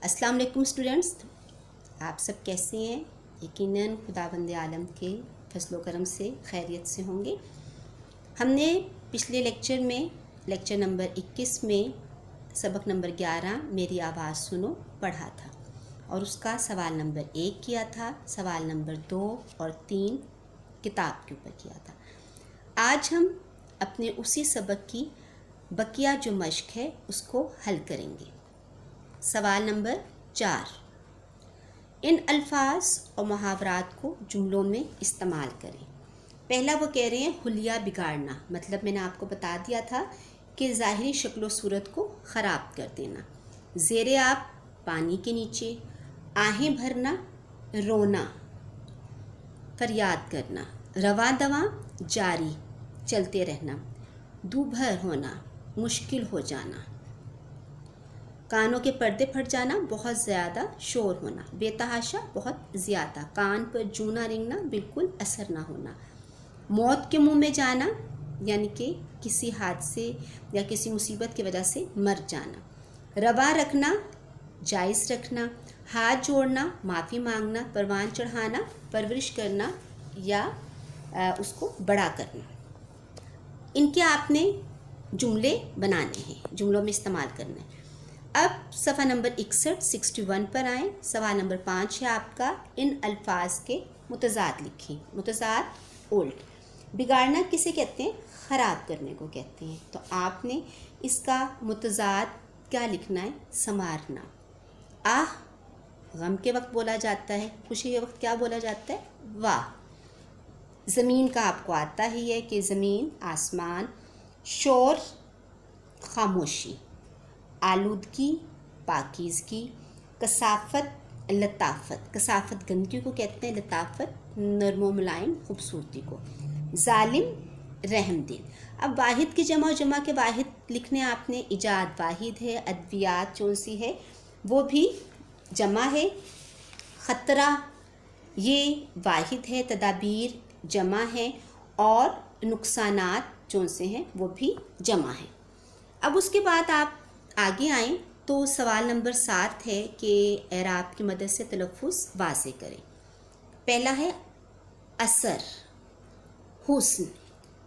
अस्सलाम वालेकुम स्टूडेंट्स, आप सब कैसे हैं। यकीनन खुदाबंद आलम के फजलो करम से खैरियत से होंगे। हमने पिछले लेक्चर में लेक्चर नंबर 21 में सबक नंबर 11 मेरी आवाज़ सुनो पढ़ा था और उसका सवाल नंबर 1 किया था, सवाल नंबर 2 और 3 किताब के ऊपर किया था। आज हम अपने उसी सबक की बकिया जो मश्क है उसको हल करेंगे। सवाल नंबर 4, इन अल्फाज और मुहावरात को जुमलों में इस्तेमाल करें। पहला वो कह रहे हैं हुलिया बिगाड़ना, मतलब मैंने आपको बता दिया था कि ज़ाहिरी शक्ल सूरत को ख़राब कर देना। ज़ेरे आप पानी के नीचे, आहें भरना, रोना, फरियाद करना, रवा दवा जारी चलते रहना, दूभर होना, मुश्किल हो जाना, कानों के पर्दे फट जाना, बहुत ज़्यादा शोर होना, बेतहाशा बहुत ज़्यादा, कान पर जूना रेंगना, बिल्कुल असर ना होना, मौत के मुंह में जाना यानी कि किसी हादसे या किसी मुसीबत की वजह से मर जाना, रवा रखना, जायज़ रखना, हाथ जोड़ना, माफ़ी मांगना, परवान चढ़ाना, परवरिश करना या उसको बड़ा करना। इनके आपने जुमले बनाने हैं, जुमलों में इस्तेमाल करना है। अब सफ़ा नंबर 61 पर आएँ। सवाल नंबर 5 है आपका, इन अल्फाज के मुतज़ाद लिखें। मुतज़ाद उल्ट। बिगाड़ना किसे कहते हैं? ख़राब करने को कहते हैं। तो आपने इसका मुतज़ाद क्या लिखना है? संवारना। आह गम के वक्त बोला जाता है, खुशी के वक्त क्या बोला जाता है? वाह। ज़मीन का आपको आता ही है कि ज़मीन, आसमान, शोर, खामोशी, आलूदगी, पाकीज़गी, कसाफत, लताफत। कसाफत गंदगी को कहते हैं, लताफत नरमो मुलायम खूबसूरती को, जालिम रहमदिल। अब वाहिद की जमा और जमा के वाहिद लिखने आपने। इजाद वाहिद है, अद्वियात कौन सी है वो भी जमा है, ख़तरा ये वाहिद है, तदाबीर जमा है और नुकसानात कौन से हैं वो भी जमा है। अब उसके बाद आप आगे आएँ तो सवाल नंबर 7 है कि एराब की मदद से तलफ़्फ़ुज़ वाज़े करें। पहला है असर, हुस्न,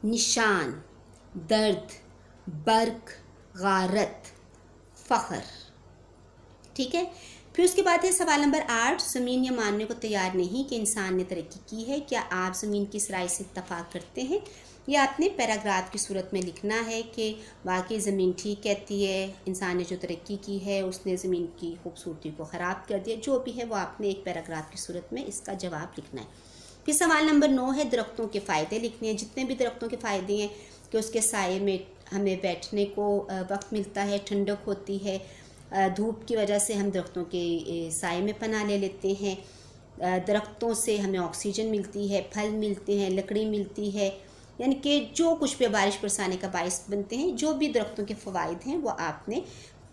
निशान, दर्द, बर्क, गारत, फ़ख्र। ठीक है। फिर उसके बाद है सवाल नंबर 8, ज़मीन ये मानने को तैयार नहीं कि इंसान ने तरक्की की है, क्या आप ज़मीन की इस राय से इत्तफ़ाक़ करते हैं? ये आपने पैराग्राफ की सूरत में लिखना है कि वाकई ज़मीन ठीक कहती है, इंसान ने जो तरक्की की है उसने ज़मीन की खूबसूरती को ख़राब कर दिया। जो भी है वो आपने एक पैराग्राफ की सूरत में इसका जवाब लिखना है। फिर सवाल नंबर 9 है दरख्तों के फ़ायदे लिखने हैं। जितने भी दरख्तों के फ़ायदे हैं कि उसके साए में हमें बैठने को वक्त मिलता है, ठंडक होती है, धूप की वजह से हम दरख्तों के साए में पनाह ले लेते हैं, दरख्तों से हमें ऑक्सीजन मिलती है, फल मिलते हैं, लकड़ी मिलती है, यानी कि जो कुछ भी बारिश बरसाने का बायस बनते हैं, जो भी दरख्तों के फ़वाइद हैं वो आपने,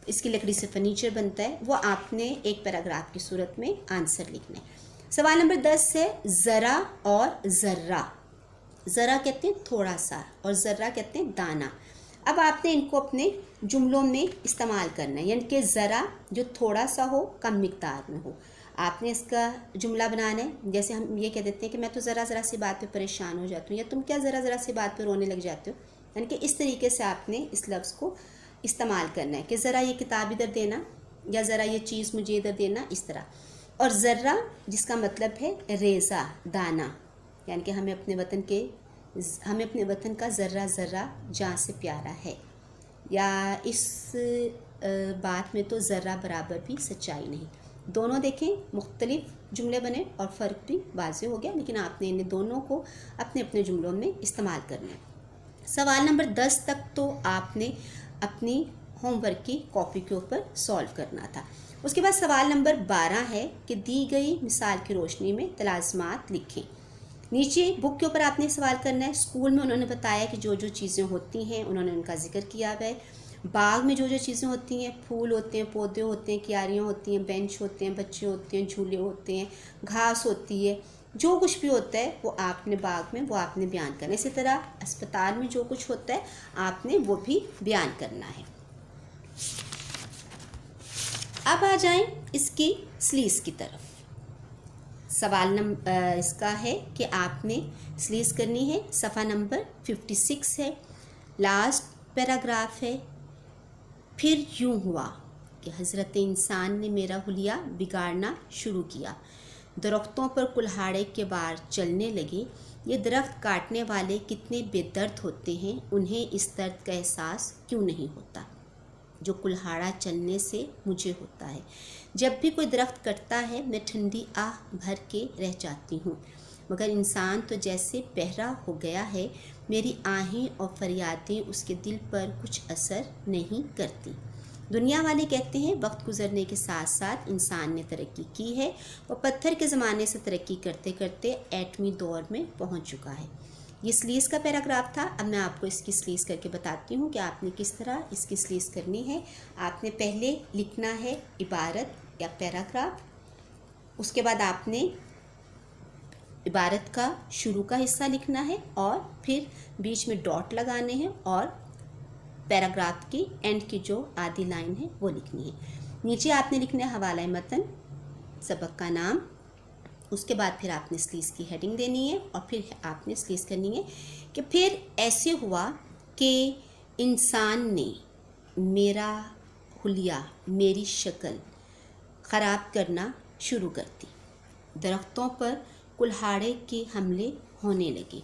इसकी लकड़ी से फर्नीचर बनता है, वो आपने एक पैराग्राफ की सूरत में आंसर लिखना है। सवाल नंबर 10 है ज़रा और ज़र्रा। ज़रा कहते हैं थोड़ा सा और ज़र्रा कहते हैं दाना। अब आपने इनको अपने जुमलों में इस्तेमाल करना है, यानी कि ज़रा जो थोड़ा सा हो, कम मिकदार में हो, आपने इसका जुमला बनाना है। जैसे हम ये कह देते हैं कि मैं तो ज़रा ज़रा सी बात पे परेशान हो जाती हूँ, या तुम क्या ज़रा ज़रा सी बात पे रोने लग जाते हो, यानी कि इस तरीके से आपने इस लफ्ज़ को इस्तेमाल करना है कि ज़रा ये किताब इधर देना या ज़रा ये चीज़ मुझे इधर देना, इस तरह। और ज़र्रा जिसका मतलब है रेज़ा, दाना, यानी कि हमें अपने वतन का ज़र्रा ज़र्रा जान से प्यारा है, या इस बात में तो ज़र्रा बराबर भी सच्चाई नहीं। दोनों देखें, मुख्तलिफ जुमले बने और फ़र्क भी वाज़े हो गया, लेकिन आपने इन दोनों को अपने अपने जुमलों में इस्तेमाल करना है। सवाल नंबर 10 तक तो आपने अपनी होमवर्क की कॉपी के ऊपर सॉल्व करना था। उसके बाद सवाल नंबर 12 है कि दी गई मिसाल की रोशनी में तलाज़मात लिखें। नीचे बुक के ऊपर आपने सवाल करना है। स्कूल में उन्होंने बताया कि जो जो चीज़ें होती हैं उन्होंने उनका जिक्र किया हुआ है। बाग में जो जो चीज़ें होती हैं, फूल होते हैं, पौधे होते हैं, क्यारियाँ होती हैं, बेंच होते हैं, बच्चे होते हैं, झूले होते हैं, घास होती है, जो कुछ भी होता है वो आपने बाग में वो आपने बयान करना है। इसी तरह अस्पताल में जो कुछ होता है आपने वो भी बयान करना है। अब आ जाएं इसकी स्लीव्स की तरफ। सवाल नंबर इसका है कि आपने स्लीव्स करनी है। सफ़ा नंबर 56 है, लास्ट पैराग्राफ है। फिर यूं हुआ कि हज़रत इंसान ने मेरा हुलिया बिगाड़ना शुरू किया। दरख्तों पर कुल्हाड़े के बार चलने लगे। ये दरख्त काटने वाले कितने बेदर्द होते हैं, उन्हें इस दर्द का एहसास क्यों नहीं होता जो कुल्हाड़ा चलने से मुझे होता है। जब भी कोई दरख्त कटता है मैं ठंडी आह भर के रह जाती हूँ, मगर इंसान तो जैसे बहरा हो गया है। मेरी आहें और फरियादें उसके दिल पर कुछ असर नहीं करती। दुनिया वाले कहते हैं वक्त गुजरने के साथ साथ इंसान ने तरक्की की है। वो पत्थर के ज़माने से तरक्की करते करते एटमी दौर में पहुंच चुका है। ये स्लीव्स का पैराग्राफ था। अब मैं आपको इसकी स्लीव्स करके बताती हूँ कि आपने किस तरह इसकी स्लीव्स करनी है। आपने पहले लिखना है इबारत या पैराग्राफ, उसके बाद आपने इबारत का शुरू का हिस्सा लिखना है और फिर बीच में डॉट लगाने हैं और पैराग्राफ की एंड की जो आधी लाइन है वो लिखनी है। नीचे आपने लिखना है हवाला मतन, सबक का नाम, उसके बाद फिर आपने स्लीव्स की हेडिंग देनी है और फिर आपने स्लीव्स करनी है कि फिर ऐसे हुआ कि इंसान ने मेरा हुलिया, मेरी शक्ल ख़राब करना शुरू कर दी। दरख्तों पर कुल्हाड़े के हमले होने लगे।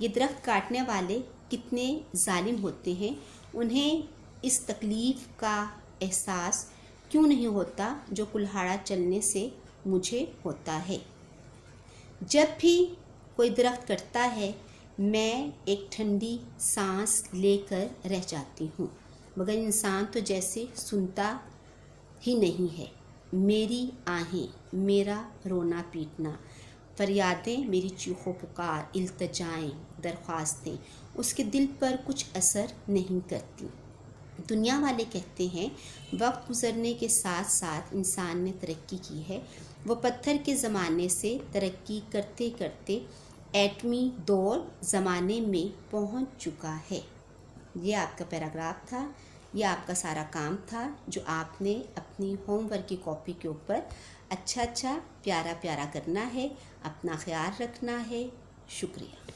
ये दरख्त काटने वाले कितने जालिम होते हैं, उन्हें इस तकलीफ़ का एहसास क्यों नहीं होता जो कुल्हाड़ा चलने से मुझे होता है। जब भी कोई दरख्त कटता है मैं एक ठंडी सांस लेकर रह जाती हूँ, मगर इंसान तो जैसे सुनता ही नहीं है। मेरी आहें, मेरा रोना पीटना, फरियादें, मेरी चीखों पुकार, इल्तिजाएं, दरख्वास्तें उसके दिल पर कुछ असर नहीं करती। दुनिया वाले कहते हैं वक्त गुजरने के साथ साथ इंसान ने तरक्की की है। वो पत्थर के ज़माने से तरक्की करते करते एटमी दौर ज़माने में पहुंच चुका है। ये आपका पैराग्राफ था, ये आपका सारा काम था जो आपने अपनी होमवर्क की कॉपी के ऊपर अच्छा प्यारा करना है। अपना ख्याल रखना है। शुक्रिया।